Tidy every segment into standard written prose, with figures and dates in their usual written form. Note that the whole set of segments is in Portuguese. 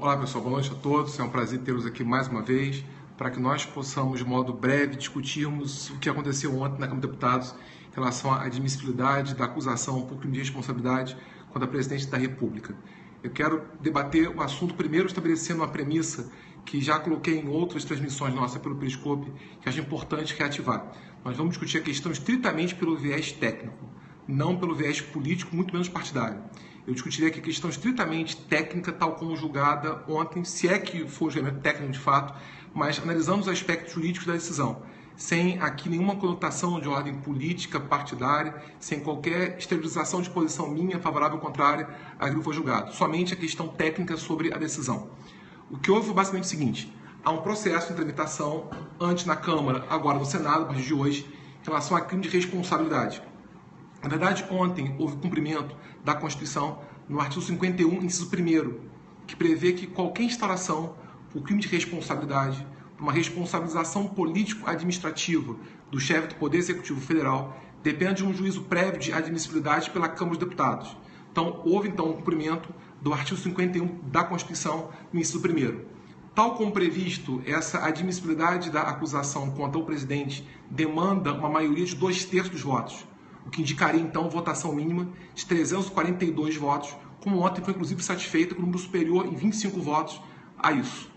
Olá pessoal, boa noite a todos, é um prazer tê-los aqui mais uma vez para que nós possamos, de modo breve, discutirmos o que aconteceu ontem na Câmara de Deputados em relação à admissibilidade da acusação por crime de responsabilidade contra a Presidente da República. Eu quero debater o assunto primeiro estabelecendo uma premissa que já coloquei em outras transmissões nossas pelo Periscope, que acho importante reativar. Nós vamos discutir a questão estritamente pelo viés técnico, não pelo viés político, muito menos partidário. Eu discutiria aqui a questão estritamente técnica, tal como julgada ontem, se é que for julgamento técnico de fato, mas analisando os aspectos jurídicos da decisão, sem aqui nenhuma conotação de ordem política, partidária, sem qualquer exteriorização de posição minha, favorável ou contrária àquilo que foi julgado. Somente a questão técnica sobre a decisão. O que houve foi basicamente o seguinte: há um processo de tramitação, antes na Câmara, agora no Senado, a partir de hoje, em relação a crime de responsabilidade. Na verdade, ontem houve cumprimento da Constituição no artigo 51, inciso 1º, que prevê que qualquer instauração por crime de responsabilidade, por uma responsabilização político-administrativa do chefe do Poder Executivo Federal, depende de um juízo prévio de admissibilidade pela Câmara dos Deputados. Então, houve um cumprimento do artigo 51 da Constituição, no inciso 1º. Tal como previsto, essa admissibilidade da acusação contra o presidente demanda uma maioria de 2/3 dos votos, o que indicaria, então, votação mínima de 342 votos, como ontem foi, inclusive, satisfeita com um número superior em 25 votos a isso.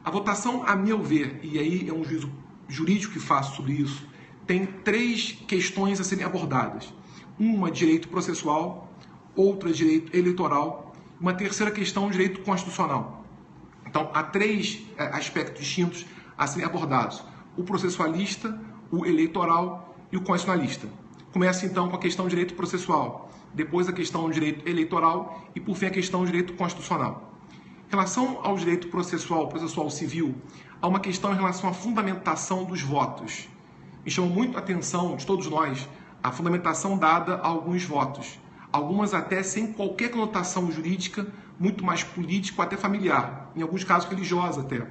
A votação, a meu ver, e aí é um juízo jurídico que faço sobre isso, tem 3 questões a serem abordadas. Uma, direito processual, outra, direito eleitoral, uma terceira questão, direito constitucional. Então, há 3 aspectos distintos a serem abordados: o processualista, o eleitoral e o constitucionalista. Começa, então, com a questão do direito processual, depois a questão do direito eleitoral e, por fim, a questão do direito constitucional. Em relação ao direito processual civil, há uma questão em relação à fundamentação dos votos. Me chamou muito a atenção de todos nós a fundamentação dada a alguns votos, algumas até sem qualquer conotação jurídica, muito mais político, até familiar, em alguns casos religiosa até.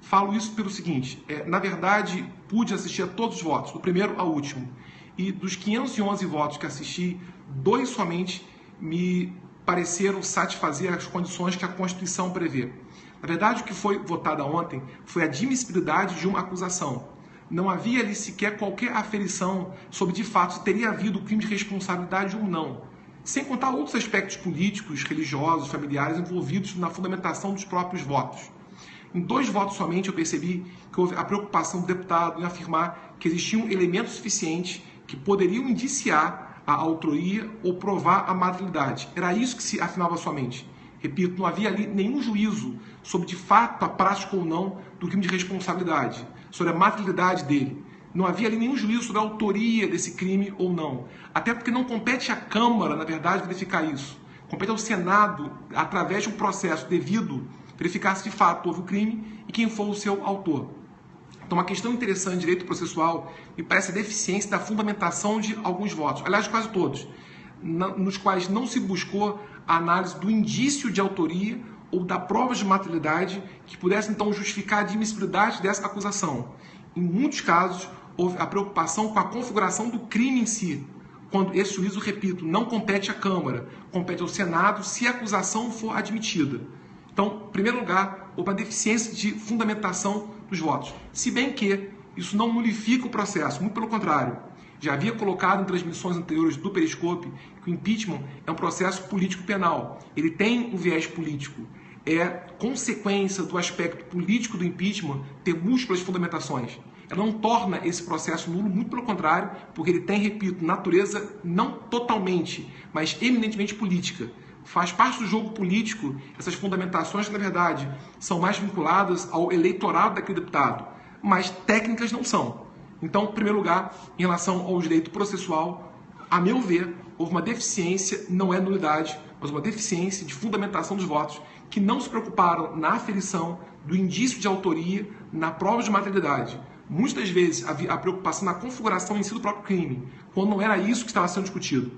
Falo isso pelo seguinte: na verdade, pude assistir a todos os votos, do primeiro ao último. E dos 511 votos que assisti, 2 somente me pareceram satisfazer as condições que a Constituição prevê. Na verdade, o que foi votado ontem foi a admissibilidade de uma acusação. Não havia ali sequer qualquer aferição sobre, de fato, se teria havido crime de responsabilidade ou não. Sem contar outros aspectos políticos, religiosos, familiares envolvidos na fundamentação dos próprios votos. Em 2 votos somente eu percebi que houve a preocupação do deputado em afirmar que existiam elementos suficientes que poderiam indiciar a autoria ou provar a materialidade. Era isso que se afirmava somente. Repito, não havia ali nenhum juízo sobre, de fato, a prática ou não do crime de responsabilidade, sobre a materialidade dele. Não havia ali nenhum juízo sobre a autoria desse crime ou não. Até porque não compete à Câmara, na verdade, verificar isso. Compete ao Senado, através de um processo devido, verificar se de fato houve o crime e quem foi o seu autor. Então, uma questão interessante de direito processual me parece a deficiência da fundamentação de alguns votos, aliás, quase todos, nos quais não se buscou a análise do indício de autoria ou da prova de materialidade que pudesse, então, justificar a admissibilidade dessa acusação. Em muitos casos, houve a preocupação com a configuração do crime em si, quando esse juízo, repito, não compete à Câmara, compete ao Senado se a acusação for admitida. Então, em primeiro lugar, houve uma deficiência de fundamentação dos votos. Se bem que isso não nulifica o processo, muito pelo contrário. Já havia colocado em transmissões anteriores do Periscope que o impeachment é um processo político-penal. Ele tem um viés político. É consequência do aspecto político do impeachment ter múltiplas fundamentações. Ela não torna esse processo nulo, muito pelo contrário, porque ele tem, repito, natureza não totalmente, mas eminentemente política. Faz parte do jogo político essas fundamentações que, na verdade, são mais vinculadas ao eleitorado daquele deputado, mas técnicas não são. Então, em primeiro lugar, em relação ao direito processual, a meu ver, houve uma deficiência, não é nulidade, mas uma deficiência de fundamentação dos votos, que não se preocuparam na aferição do indício de autoria, na prova de materialidade. Muitas vezes havia a preocupação na configuração em si do próprio crime, quando não era isso que estava sendo discutido.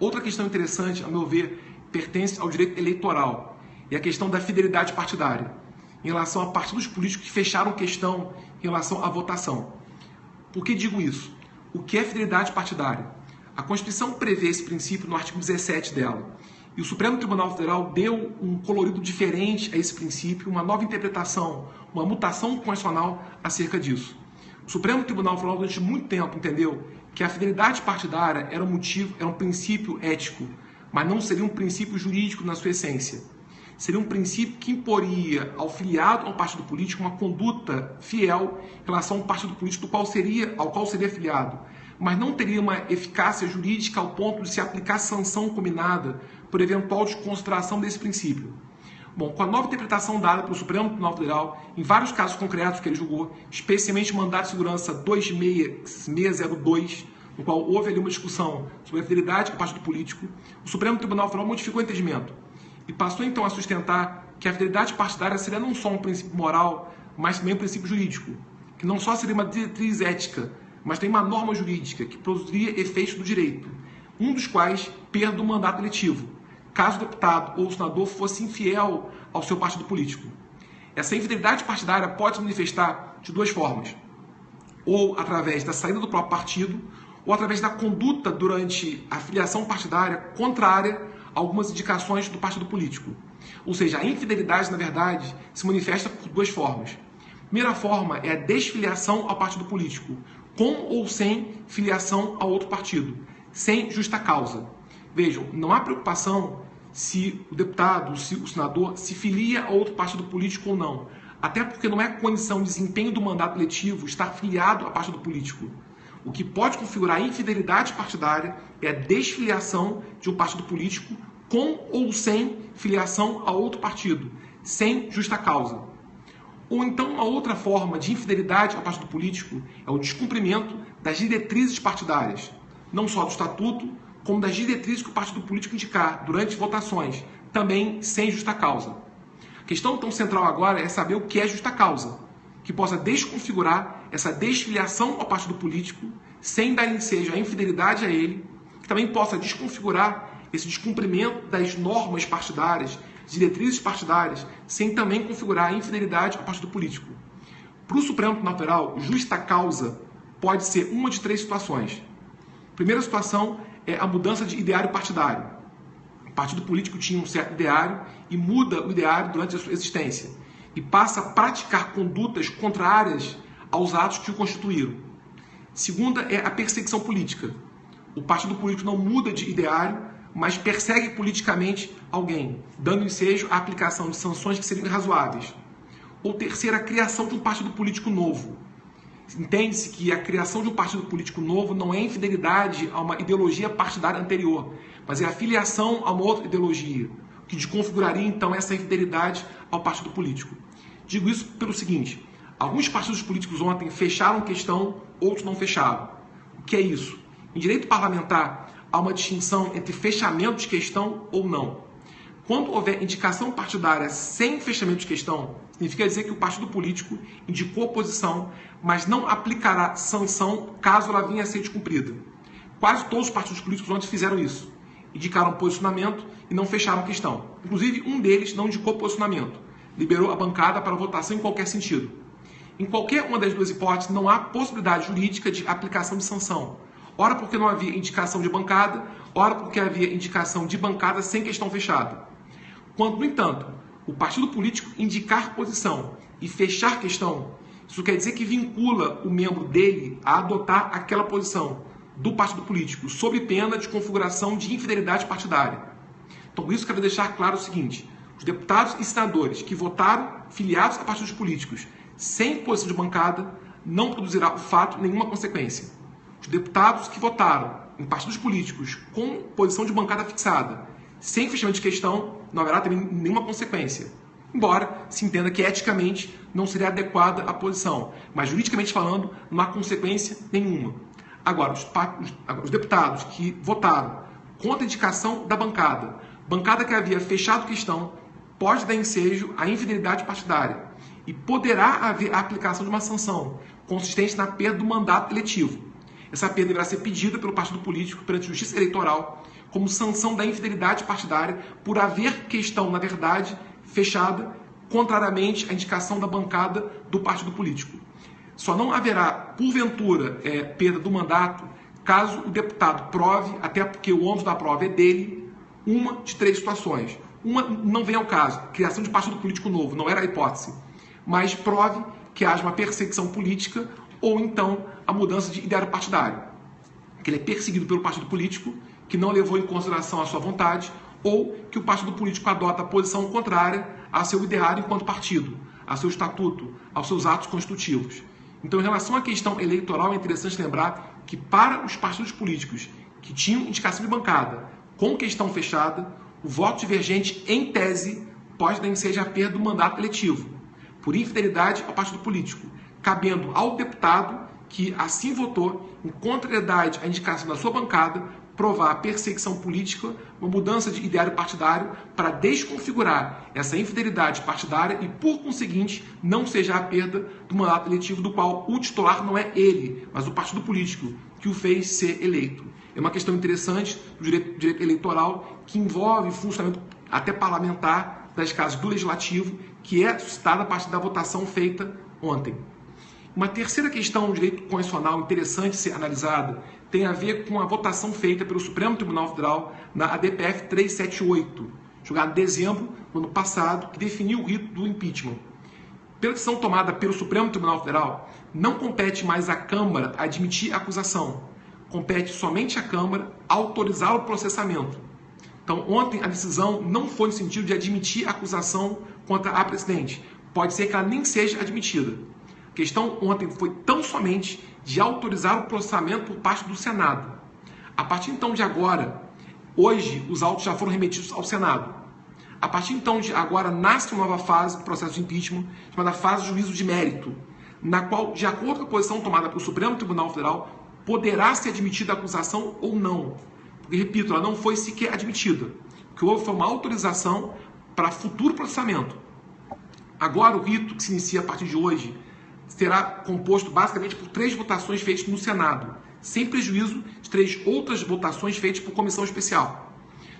Outra questão interessante, a meu ver, pertence ao direito eleitoral, e a questão da fidelidade partidária, em relação a partidos políticos que fecharam questão em relação à votação. Por que digo isso? O que é fidelidade partidária? A Constituição prevê esse princípio no artigo 17 dela. E o Supremo Tribunal Federal deu um colorido diferente a esse princípio, uma nova interpretação, uma mutação constitucional acerca disso. O Supremo Tribunal Federal, durante muito tempo, entendeu que a fidelidade partidária era um princípio ético, mas não seria um princípio jurídico na sua essência. Seria um princípio que imporia ao filiado ao partido político uma conduta fiel em relação ao partido político ao qual seria filiado, mas não teria uma eficácia jurídica ao ponto de se aplicar sanção combinada por eventual desconsideração desse princípio. Bom, com a nova interpretação dada pelo Supremo Tribunal Federal, em vários casos concretos que ele julgou, especialmente o mandato de segurança 26602, no qual houve ali uma discussão sobre a fidelidade ao partido político, o Supremo Tribunal Federal modificou o entendimento e passou então a sustentar que a fidelidade partidária seria não só um princípio moral, mas também um princípio jurídico, que não só seria uma diretriz ética, mas tem uma norma jurídica que produziria efeitos do direito, um dos quais perda do mandato eletivo, caso o deputado ou o senador fosse infiel ao seu partido político. Essa infidelidade partidária pode se manifestar de duas formas, ou através da saída do próprio partido, ou através da conduta durante a filiação partidária contrária a algumas indicações do partido político. Ou seja, a infidelidade, na verdade, se manifesta por duas formas. A primeira forma é a desfiliação ao partido político, com ou sem filiação a outro partido, sem justa causa. Vejam, não há preocupação se o deputado, se o senador se filia a outro partido político ou não. Até porque não é condição de desempenho do mandato eletivo estar filiado a partido político. O que pode configurar infidelidade partidária é a desfiliação de um partido político com ou sem filiação a outro partido, sem justa causa. Ou então, uma outra forma de infidelidade ao partido político é o descumprimento das diretrizes partidárias, não só do estatuto, como das diretrizes que o partido político indicar durante votações, também sem justa causa. A questão tão central agora é saber o que é justa causa, que possa desconfigurar essa desfiliação ao partido político, sem dar ensejo à infidelidade a ele, que também possa desconfigurar esse descumprimento das normas partidárias, diretrizes partidárias, sem também configurar a infidelidade ao partido político. Para o Supremo Tribunal Federal, justa causa pode ser uma de três situações. A primeira situação é a mudança de ideário partidário. O partido político tinha um certo ideário e muda o ideário durante a sua existência e passa a praticar condutas contrárias aos atos que o constituíram. Segunda é a perseguição política. O partido político não muda de ideário, mas persegue politicamente alguém, dando ensejo à aplicação de sanções que seriam irrazoáveis. Ou terceira, a criação de um partido político novo. Entende-se que a criação de um partido político novo não é infidelidade a uma ideologia partidária anterior, mas é a filiação a uma outra ideologia, que desconfiguraria então essa infidelidade ao partido político. Digo isso pelo seguinte: alguns partidos políticos ontem fecharam questão, outros não fecharam. O que é isso? Em direito parlamentar, há uma distinção entre fechamento de questão ou não. Quando houver indicação partidária sem fechamento de questão, significa dizer que o partido político indicou oposição, mas não aplicará sanção caso ela venha a ser descumprida. Quase todos os partidos políticos ontem fizeram isso. Indicaram posicionamento e não fecharam a questão. Inclusive, um deles não indicou posicionamento. Liberou a bancada para votação em qualquer sentido. Em qualquer uma das duas hipóteses, não há possibilidade jurídica de aplicação de sanção. Ora porque não havia indicação de bancada, ora porque havia indicação de bancada sem questão fechada. Quando, no entanto, o partido político indicar posição e fechar questão, isso quer dizer que vincula o membro dele a adotar aquela posição do partido político, sob pena de configuração de infidelidade partidária. Então, isso quero deixar claro o seguinte: os deputados e senadores que votaram filiados a partidos políticos sem posição de bancada não produzirá o fato nenhuma consequência. Os deputados que votaram em partidos políticos com posição de bancada fixada, sem fechamento de questão, não haverá também nenhuma consequência. Embora se entenda que eticamente não seria adequada a posição, mas juridicamente falando, não há consequência nenhuma. Agora, os deputados que votaram contra a indicação da bancada que havia fechado questão, pode dar ensejo à infidelidade partidária e poderá haver a aplicação de uma sanção consistente na perda do mandato eletivo. Essa perda deverá ser pedida pelo partido político perante a Justiça Eleitoral como sanção da infidelidade partidária por haver questão, na verdade, fechada, contrariamente à indicação da bancada do partido político. Só não haverá, porventura, perda do mandato caso o deputado prove, até porque o ônus da prova é dele, uma de três situações. Uma não vem ao caso, criação de partido político novo, não era a hipótese, mas prove que haja uma perseguição política ou então a mudança de ideário partidário. Que ele é perseguido pelo partido político, que não levou em consideração a sua vontade, ou que o partido político adota a posição contrária a seu ideário enquanto partido, a seu estatuto, aos seus atos constitutivos. Então, em relação à questão eleitoral, é interessante lembrar que para os partidos políticos que tinham indicação de bancada com questão fechada, o voto divergente, em tese, pode nem ser a perda do mandato eletivo, por infidelidade ao partido político, cabendo ao deputado que assim votou, em contrariedade à indicação da sua bancada, provar a perseguição política, uma mudança de ideário partidário para desconfigurar essa infidelidade partidária e, por conseguinte, não seja a perda do mandato eletivo do qual o titular não é ele, mas o partido político que o fez ser eleito. É uma questão interessante do direito eleitoral que envolve funcionamento até parlamentar das casas do Legislativo, que é suscitada a partir da votação feita ontem. Uma terceira questão do direito constitucional interessante de ser analisada tem a ver com a votação feita pelo Supremo Tribunal Federal na ADPF 378, julgada em dezembro do ano passado, que definiu o rito do impeachment. Pela decisão tomada pelo Supremo Tribunal Federal, não compete mais à Câmara admitir a acusação. Compete somente à Câmara autorizar o processamento. Então, ontem a decisão não foi no sentido de admitir a acusação contra a presidente. Pode ser que ela nem seja admitida. A questão ontem foi tão somente de autorizar o processamento por parte do Senado. A partir então de agora, hoje os autos já foram remetidos ao Senado. A partir então de agora nasce uma nova fase do processo de impeachment, chamada fase de juízo de mérito, na qual, de acordo com a posição tomada pelo Supremo Tribunal Federal, poderá ser admitida a acusação ou não. Porque, repito, ela não foi sequer admitida. O que houve foi uma autorização para futuro processamento. Agora o rito que se inicia a partir de hoje será composto basicamente por 3 votações feitas no Senado, sem prejuízo de 3 outras votações feitas por comissão especial.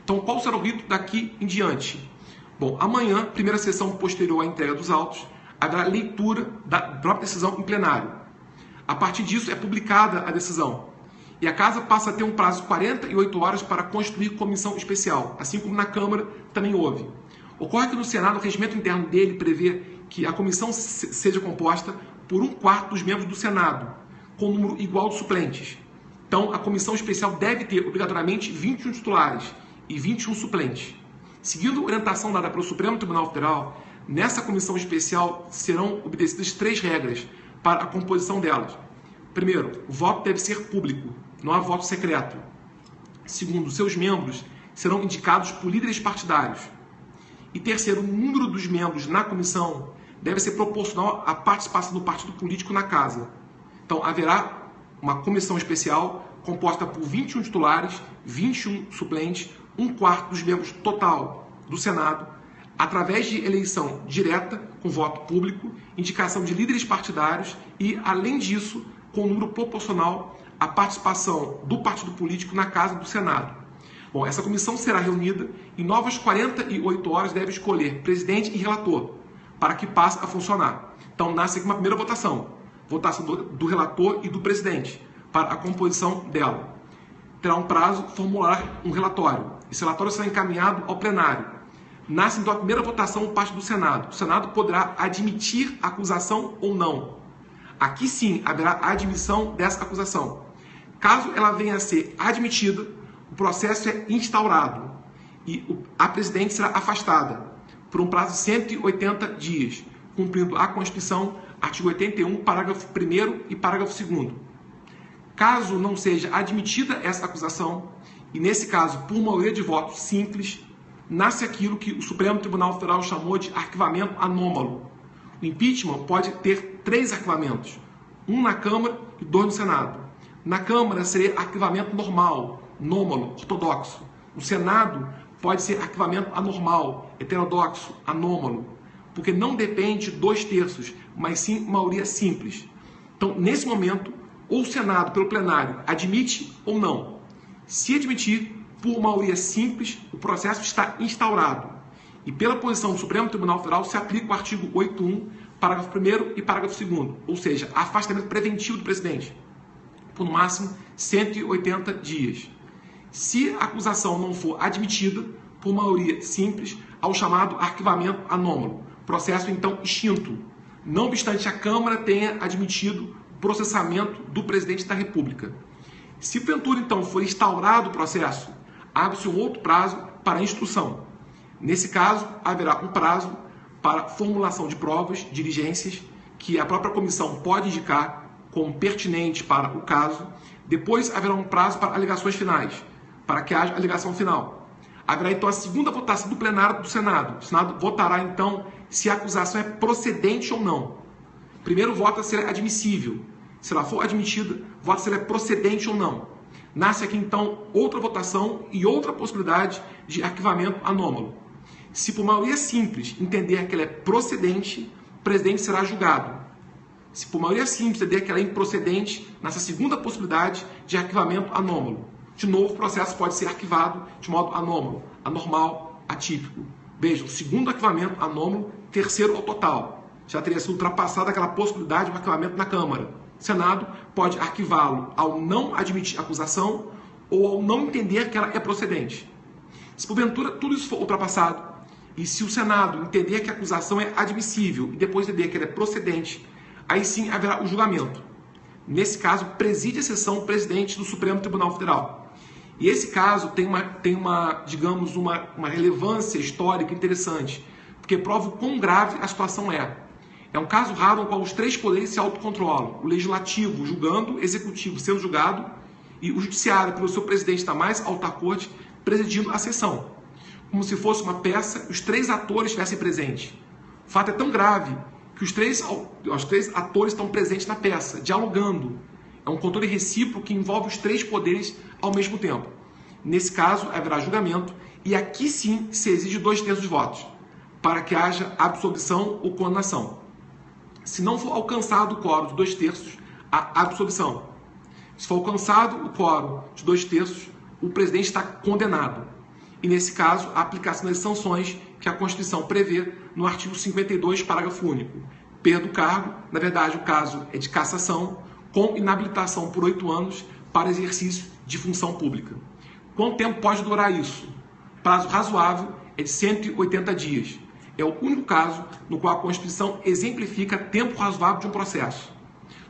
Então, qual será o rito daqui em diante? Bom, amanhã, primeira sessão posterior à entrega dos autos, haverá leitura da própria decisão em plenário. A partir disso, é publicada a decisão. E a Casa passa a ter um prazo de 48 horas para constituir comissão especial, assim como na Câmara também houve. Ocorre que no Senado, o regimento interno dele prevê que a comissão seja composta por 1/4 dos membros do Senado, com número igual de suplentes. Então, a comissão especial deve ter, obrigatoriamente, 21 titulares e 21 suplentes. Seguindo a orientação dada pelo Supremo Tribunal Federal, nessa comissão especial serão obedecidas 3 regras para a composição delas. Primeiro, o voto deve ser público, não há voto secreto. Segundo, seus membros serão indicados por líderes partidários. E terceiro, o número dos membros na comissão deve ser proporcional à participação do partido político na casa. Então, haverá uma comissão especial composta por 21 titulares, 21 suplentes, 1/4 dos membros total do Senado, através de eleição direta, com voto público, indicação de líderes partidários e, além disso, com número proporcional à participação do partido político na casa do Senado. Bom, essa comissão será reunida e em novas 48 horas deve escolher presidente e relator, para que passe a funcionar. Então, nasce aqui uma primeira votação do relator e do presidente, para a composição dela. Terá um prazo formular um relatório. Esse relatório será encaminhado ao plenário. Nasce então a primeira votação por parte do Senado. O Senado poderá admitir a acusação ou não. Aqui sim haverá a admissão dessa acusação. Caso ela venha a ser admitida, o processo é instaurado e a presidente será afastada por um prazo de 180 dias, cumprindo a Constituição, artigo 81, parágrafo 1º e parágrafo 2º. Caso não seja admitida essa acusação, e nesse caso por maioria de votos simples, nasce aquilo que o Supremo Tribunal Federal chamou de arquivamento anômalo. O impeachment pode ter 3 arquivamentos, um na Câmara e 2 no Senado. Na Câmara seria arquivamento normal, nômalo, ortodoxo. No Senado pode ser arquivamento anormal, heterodoxo, anômalo, porque não depende de 2/3, mas sim maioria simples. Então, nesse momento, ou o Senado, pelo plenário, admite ou não. Se admitir, por maioria simples, o processo está instaurado. E pela posição do Supremo Tribunal Federal, se aplica o artigo 81, parágrafo 1º e parágrafo 2º, ou seja, afastamento preventivo do presidente, por no máximo 180 dias. se a acusação não for admitida por maioria simples ao chamado arquivamento anômalo, processo então extinto, não obstante a Câmara tenha admitido o processamento do presidente da República. Se porventura então for instaurado o processo, abre-se um outro prazo para a instrução. Nesse caso, haverá um prazo para formulação de provas, diligências, que a própria comissão pode indicar como pertinente para o caso. Depois haverá um prazo para alegações finais, para que haja alegação final. Haverá então a segunda votação do plenário do Senado. O Senado votará então se a acusação é procedente ou não. Primeiro vota se ela é admissível. Se ela for admitida, vota se ela é procedente ou não. Nasce aqui então outra votação e outra possibilidade de arquivamento anômalo. Se por maioria simples entender que ela é procedente, o presidente será julgado. Se por maioria simples entender que ela é improcedente, nessa segunda possibilidade de arquivamento anômalo. De novo, o processo pode ser arquivado de modo anômalo, anormal, atípico. Vejam, segundo arquivamento anômalo, terceiro ao total. Já teria sido ultrapassada aquela possibilidade de arquivamento na Câmara. O Senado pode arquivá-lo ao não admitir a acusação ou ao não entender que ela é procedente. Se porventura tudo isso for ultrapassado, e se o Senado entender que a acusação é admissível e depois entender que ela é procedente, aí sim haverá o julgamento. Nesse caso, preside a sessão o presidente do Supremo Tribunal Federal. E esse caso tem uma relevância histórica interessante, porque prova o quão grave a situação é. É um caso raro no qual os três poderes se autocontrolam. O legislativo julgando, o executivo sendo julgado e o judiciário, pelo seu presidente da mais alta corte, presidindo a sessão. Como se fosse uma peça, os três atores estivessem presentes. O fato é tão grave que os três atores estão presentes na peça, dialogando. É um controle recíproco que envolve os três poderes ao mesmo tempo. Nesse caso, haverá julgamento e aqui sim se exige 2/3 de votos para que haja absolvição ou condenação. Se não for alcançado o quórum de 2/3, há absolvição. Se for alcançado o quórum de 2/3, o presidente está condenado. E nesse caso, a aplicação das sanções que a Constituição prevê no artigo 52, parágrafo único. Perda do cargo, na verdade o caso é de cassação, com inabilitação por 8 anos para exercício de função pública. Quanto tempo pode durar isso? Prazo razoável é de 180 dias. É o único caso no qual a Constituição exemplifica tempo razoável de um processo.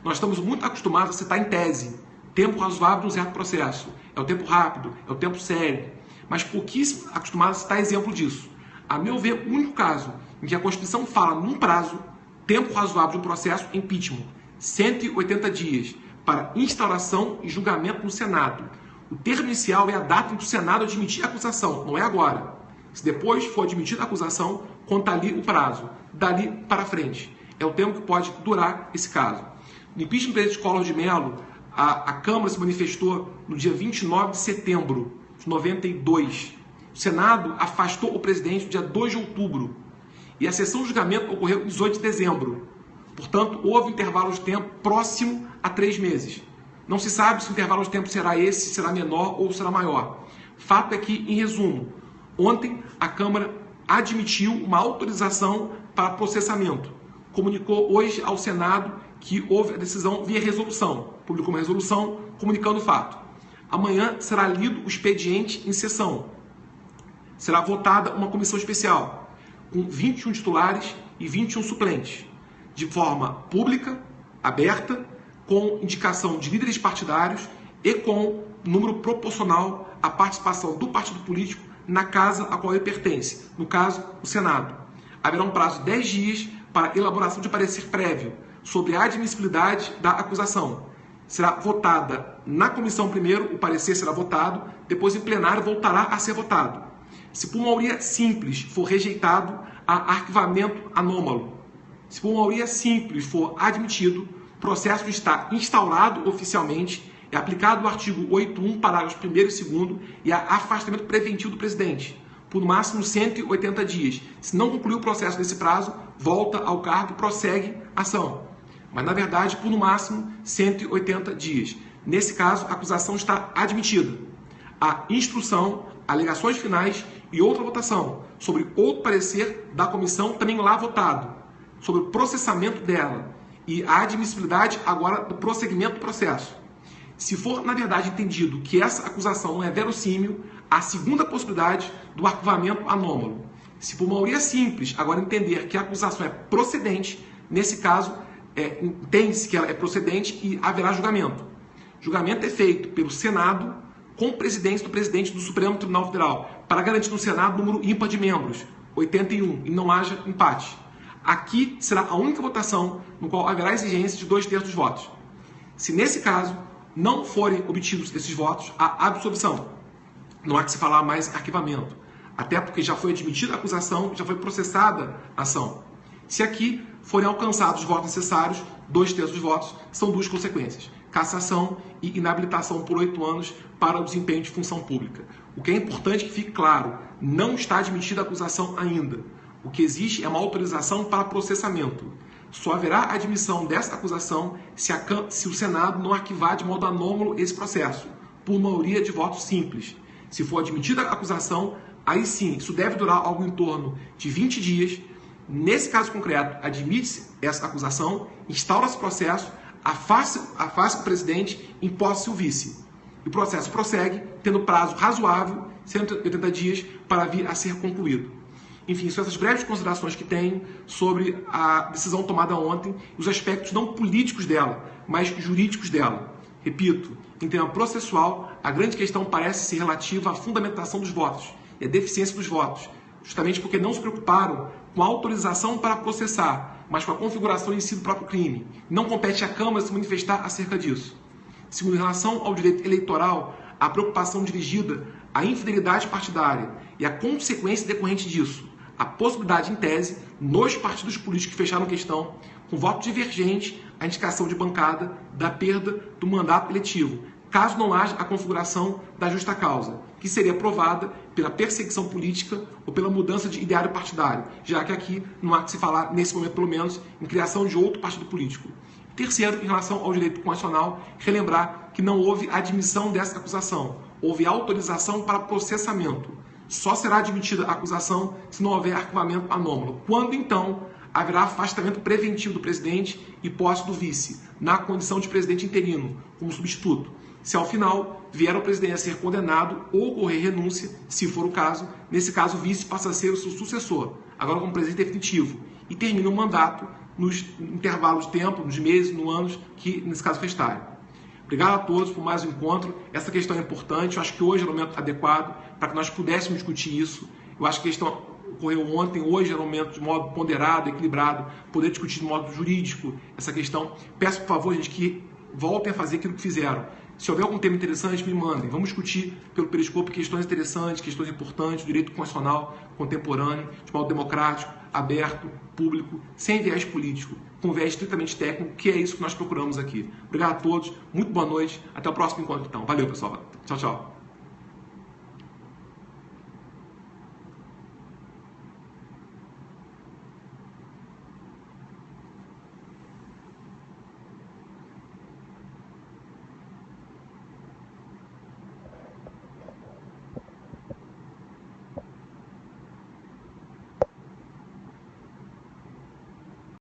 Nós estamos muito acostumados a citar em tese tempo razoável de um certo processo. É o tempo rápido, é o tempo sério. Mas pouquíssimo acostumados a citar exemplo disso. A meu ver, o único caso em que a Constituição fala num prazo, tempo razoável de um processo, impeachment. 180 dias para instauração e julgamento no Senado. O termo inicial é a data em que o Senado admitir a acusação, não é agora. Se depois for admitida a acusação, conta ali o prazo. Dali para frente. É o tempo que pode durar esse caso. No impeachment do presidente Collor de Mello, a Câmara se manifestou no dia 29 de setembro de 92. O Senado afastou o presidente no dia 2 de outubro. E a sessão de julgamento ocorreu em 18 de dezembro. Portanto, houve um intervalo de tempo próximo a 3 meses. Não se sabe se o intervalo de tempo será esse, será menor ou será maior. Fato é que, em resumo, ontem a Câmara admitiu uma autorização para processamento. Comunicou hoje ao Senado que houve a decisão via resolução. Publicou uma resolução comunicando o fato. Amanhã será lido o expediente em sessão. Será votada uma comissão especial, com 21 titulares e 21 suplentes, de forma pública, aberta, com indicação de líderes partidários e com número proporcional à participação do partido político na casa a qual ele pertence, no caso, o Senado. Haverá um prazo de 10 dias para elaboração de parecer prévio sobre a admissibilidade da acusação. Será votada na comissão primeiro, o parecer será votado, depois em plenário voltará a ser votado. Se por maioria simples for rejeitado, há arquivamento anômalo. Se por maioria simples for admitido, o processo está instaurado oficialmente, é aplicado o artigo 81, parágrafos 1º e 2º, e há afastamento preventivo do presidente, por no máximo 180 dias. Se não concluir o processo nesse prazo, volta ao cargo e prossegue a ação. Mas, na verdade, por no máximo 180 dias. Nesse caso, a acusação está admitida. A instrução, alegações finais e outra votação sobre outro parecer da comissão também lá votado, sobre o processamento dela e a admissibilidade agora do prosseguimento do processo. Se for, na verdade, entendido que essa acusação não é verossímil, há a segunda possibilidade do arquivamento anômalo. Se por maioria simples, agora entender que a acusação é procedente, nesse caso, entende-se que ela é procedente e haverá julgamento. Julgamento é feito pelo Senado com presidência do presidente do Supremo Tribunal Federal, para garantir no Senado número ímpar de membros, 81, e não haja empate. Aqui será a única votação no qual haverá exigência de 2/3 dos votos. Se nesse caso não forem obtidos esses votos, há absolvição. Não há que se falar mais em arquivamento, até porque já foi admitida a acusação, já foi processada a ação. Se aqui forem alcançados os votos necessários, 2/3 dos votos, são duas consequências: cassação e inabilitação por 8 anos para o desempenho de função pública. O que é importante que fique claro, não está admitida a acusação ainda. O que existe é uma autorização para processamento. Só haverá admissão dessa acusação se o Senado não arquivar de modo anômalo esse processo, por maioria de votos simples. Se for admitida a acusação, aí sim, isso deve durar algo em torno de 20 dias. Nesse caso concreto, admite-se essa acusação, instaura-se o processo, afasta o presidente, imposta-se o vice. E o processo prossegue, tendo prazo razoável, 180 dias, para vir a ser concluído. Enfim, são essas breves considerações que tenho sobre a decisão tomada ontem e os aspectos não políticos dela, mas jurídicos dela. Repito, em tema processual, a grande questão parece ser relativa à fundamentação dos votos e à deficiência dos votos, justamente porque não se preocuparam com a autorização para processar, mas com a configuração em si do próprio crime. Não compete à Câmara se manifestar acerca disso. Segundo, em relação ao direito eleitoral, a preocupação dirigida à infidelidade partidária e a consequência decorrente disso, a possibilidade, em tese, nos partidos políticos que fecharam questão, com voto divergente, a indicação de bancada da perda do mandato eletivo, caso não haja a configuração da justa causa, que seria provada pela perseguição política ou pela mudança de ideário partidário, já que aqui não há que se falar, nesse momento pelo menos, em criação de outro partido político. Terceiro, em relação ao direito constitucional, relembrar que não houve admissão dessa acusação, houve autorização para processamento. Só será admitida a acusação se não houver arquivamento anômalo. Quando, então, haverá afastamento preventivo do presidente e posse do vice, na condição de presidente interino, como substituto. Se, ao final, vier o presidente a ser condenado ou ocorrer renúncia, se for o caso, nesse caso o vice passa a ser o seu sucessor, agora como presidente definitivo, e termina o mandato nos intervalos de tempo, nos meses, nos anos, que, nesse caso, restarem. Obrigado a todos por mais um encontro. Essa questão é importante. Eu acho que hoje era o momento adequado para que nós pudéssemos discutir isso. Eu acho que a questão ocorreu ontem, hoje era o momento de modo ponderado, equilibrado, poder discutir de modo jurídico essa questão. Peço, por favor, gente, que voltem a fazer aquilo que fizeram. Se houver algum tema interessante, me mandem. Vamos discutir pelo Periscope questões interessantes, questões importantes, direito constitucional contemporâneo, de modo democrático, aberto, público, sem viés político, com viés estritamente técnico, que é isso que nós procuramos aqui. Obrigado a todos, muito boa noite, até o próximo encontro então. Valeu, pessoal. Tchau, tchau.